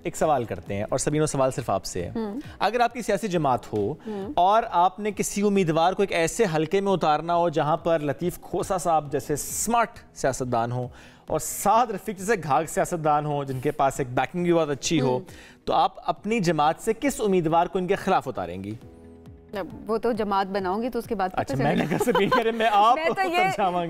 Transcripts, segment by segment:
ایک سوال کرتے ہیں اور سبینو سوال صرف آپ سے ہے. اگر آپ کی سیاسی جماعت ہو اور آپ نے کسی امیدوار کو ایک ایسے حلقے میں اتارنا ہو جہاں پر لطیف کھوسہ صاحب جیسے سمارٹ سیاستدان ہوں اور سعد رفیق جیسے گھاگ سیاستدان ہوں جن کے پاس ایک بیکنگ بھی بہت اچھی ہو، تو آپ اپنی جماعت سے کس امیدوار کو ان کے خلاف اتاریں گی؟ وہ تو جماعت بناؤں گی تو اس کے بعد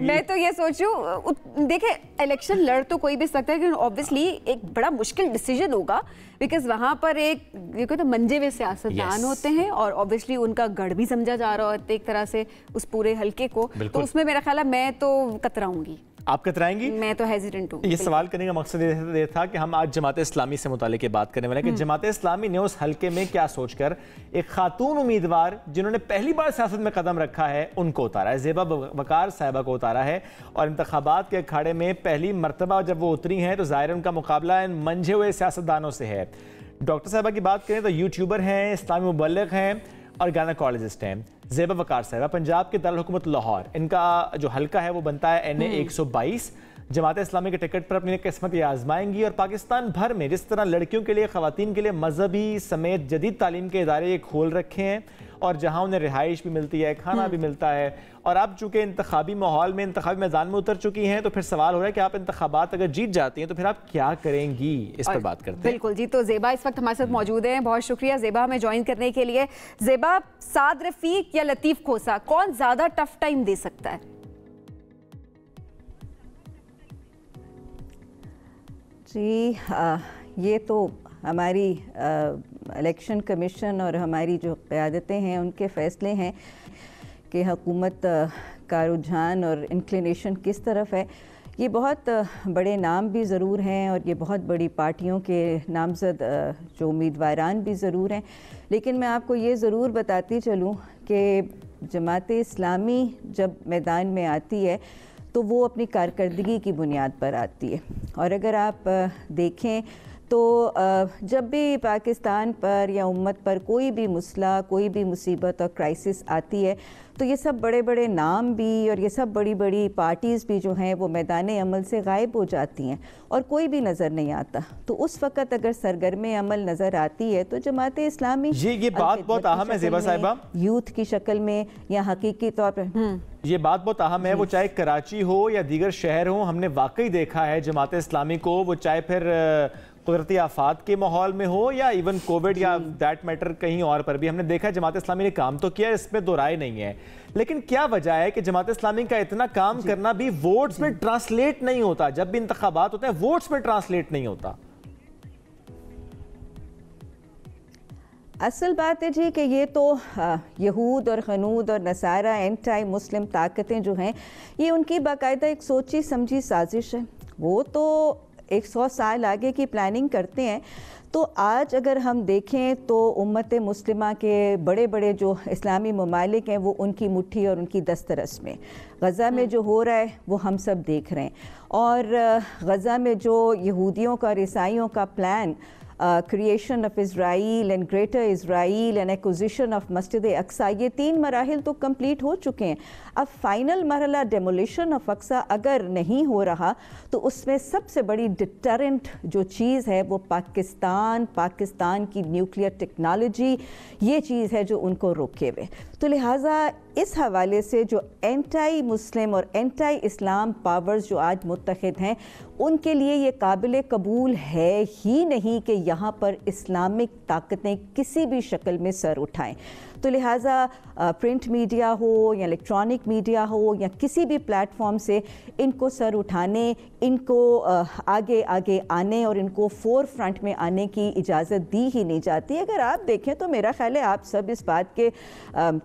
میں تو یہ سوچوں. دیکھیں الیکشن لڑ تو کوئی بھی سکتا ہے لیکن اوبویسلی ایک بڑا مشکل ڈیسیجن ہوگا بیکاز وہاں پر ایک منجے ہوئے سیاستدان ہوتے ہیں اور اوبویسلی ان کا گڑھ بھی سمجھا جا رہا ہوتا ہے ایک طرح سے اس پورے حلقے کو. تو اس میں میرا خیال ہے میں تو کتراؤں گی. آپ کترائیں گی؟ میں تو ہیزیٹنٹ ہوں. یہ سوال کرنے کا مقصد یہ تھا کہ ہم آج جماعت اسلامی سے متعلق بات کرنے والے ہیں کہ جماعت اسلامی نے اس حلقے میں کیا سوچ کر ایک خاتون امیدوار جنہوں نے پہلی بار سیاست میں قدم رکھا ہے ان کو اتارا ہے. زیبا وقار صاحبہ کو اتارا ہے اور انتخابات کے اکھاڑے میں پہلی مرتبہ جب وہ اتری ہیں تو ظاہر ان کا مقابلہ ان منجھے ہوئے سیاستدانوں سے ہے. ڈاکٹر صاحبہ کی بات کریں تو یوٹیوبر ہیں، اسلامی مبلغ ہیں اور گائنیکالوجسٹ ہیں. زیبا وقار صاحبہ پنجاب کے دارالحکومت لاہور، ان کا جو حلقہ ہے وہ بنتا ہے NA 122. جماعت اسلامی کے ٹکٹ پر اپنی قسمت یہ آزمائیں گی اور پاکستان بھر میں جس طرح لڑکیوں کے لیے، خواتین کے لیے مذہبی سمیت جدید تعلیم کے ادارے یہ کھول رکھے ہیں اور جہاں انہیں رہائش بھی ملتی ہے، کھانا بھی ملتا ہے، اور اب چونکہ انتخابی ماحول میں، انتخابی میدان میں اتر چکی ہیں تو پھر سوال ہو رہا ہے کہ آپ انتخابات اگر جیت جاتی ہیں تو پھر آپ کیا کریں گی؟ اس پر بات کرتے ہیں. بالکل جی. تو زیبا اس وقت ہمارے ساتھ موجود ہیں. بہت شکریہ زیبا ہمیں جوائن کرنے کے لیے. زیبا، سعد رفیق یا لطیف کھوسہ کون زیادہ ٹف ٹائم دے سکتا ہے؟ جی یہ تو ہماری الیکشن کمیشن اور ہماری جو قیادتیں ہیں ان کے فیصلے ہیں کہ حکومت کا رجحان اور انکلینیشن کس طرف ہے. یہ بہت بڑے نام بھی ضرور ہیں اور یہ بہت بڑی پارٹیوں کے نامزد جو امیدواران بھی ضرور ہیں، لیکن میں آپ کو یہ ضرور بتاتی چلوں کہ جماعت اسلامی جب میدان میں آتی ہے تو وہ اپنی کارکردگی کی بنیاد پر آتی ہے. اور اگر آپ دیکھیں تو جب بھی پاکستان پر یا امت پر کوئی بھی مسئلہ، کوئی بھی مصیبت اور کرائسس آتی ہے تو یہ سب بڑے بڑے نام بھی اور یہ سب بڑی بڑی پارٹیز بھی جو ہیں وہ میدان عمل سے غائب ہو جاتی ہیں اور کوئی بھی نظر نہیں آتا. تو اس وقت اگر سرگرم عمل نظر آتی ہے تو جماعت اسلامی یہ بات بہت اہم ہے زیبا صاحبہ، یوتھ کی شکل میں یا حقیقی طور پر یہ بات بہت اہم ہے. وہ چاہے کراچی ہو یا دیگر شہر ہوں، ہم نے واقعی دیکھا ہے جماعت اسلامی کو، وہ چاہے پھر قدرتی آفات کے ماحول میں ہو یا ایون کووڈ یا دیٹ میٹر کہیں اور پر بھی ہم نے دیکھا ہے جماعت اسلامی نے کام تو کیا، اس میں دو رائے نہیں ہے. لیکن کیا وجہ ہے کہ جماعت اسلامی کا اتنا کام کرنا بھی ووٹس میں ٹرانسلیٹ نہیں ہوتا؟ جب بھی انتخابات ہوتے ہیں ووٹس میں ٹرانسلیٹ نہیں ہوتا. اصل بات ہے جی کہ یہ تو یہود اور خنود اور نصارہ اینٹائی مسلم طاقتیں جو ہیں یہ ان کی باقاعدہ ایک سوچی سمجھی سازش ہے. وہ تو 100 سال آگے کی پلاننگ کرتے ہیں. تو آج اگر ہم دیکھیں تو امت مسلمہ کے بڑے بڑے جو اسلامی ممالک ہیں وہ ان کی مٹھی اور ان کی دسترس میں. غزہ میں جو ہو رہا ہے وہ ہم سب دیکھ رہے ہیں، اور غزہ میں جو یہودیوں کا اور عیسائیوں کا plan creation of Israel and greater Israel and acquisition of مسجد اقصیٰ، یہ 3 مراحل تو کمپلیٹ ہو چکے ہیں. اب فائنل مرحلہ ڈیمولیشن آف اقصیٰ اگر نہیں ہو رہا تو اس میں سب سے بڑی ڈیٹرنٹ جو چیز ہے وہ پاکستان کی نیوکلیئر ٹیکنالوجی، یہ چیز ہے جو ان کو روکے ہوئے. تو لہٰذا اس حوالے سے جو اینٹائی مسلم اور اینٹائی اسلام پاورز جو آج متحد ہیں ان کے لیے یہ قابل قبول ہے ہی نہیں کہ یہاں پر اسلامک طاقتیں کسی بھی شکل میں سر اٹھائیں. تو لہٰذا پرنٹ میڈیا ہو یا الیکٹرانک میڈیا ہو یا کسی بھی پلیٹ فارم سے ان کو سر اٹھانے، ان کو آگے آنے اور ان کو فور فرنٹ میں آنے کی اجازت دی ہی نہیں جاتی. اگر آپ دیکھیں تو میرا خیال ہے آپ سب اس بات کے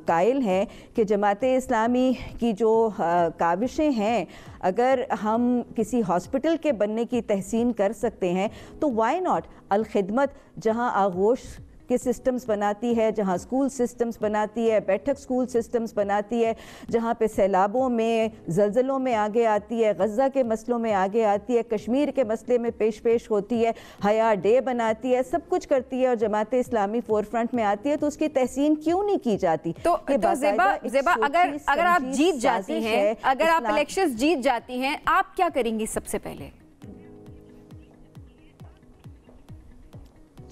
قائل ہیں کہ جماعت اسلامی کی جو کاوشیں ہیں، اگر ہم کسی ہاسپٹل کے بننے کی تحسین کر سکتے ہیں تو وائی ناٹ. الخدمت جہاں آغوش کے سسٹمز بناتی ہے، جہاں سکول سسٹمز بناتی ہے، بیٹھک سکول سسٹمز بناتی ہے، جہاں پہ سیلابوں میں، زلزلوں میں آگے آتی ہے، غزہ کے مسئلوں میں آگے آتی ہے، کشمیر کے مسئلے میں پیش ہوتی ہے، حیا ڈے بناتی ہے، سب کچھ کرتی ہے اور جماعت اسلامی فور فرنٹ میں آتی ہے تو اس کی تحسین کیوں نہیں کی جاتی؟ تو زیبا اگر آپ جیت جاتی ہیں، اگر آپ الیکشنز جیت جاتی ہیں، آپ کیا کریں گی سب سے پہلے؟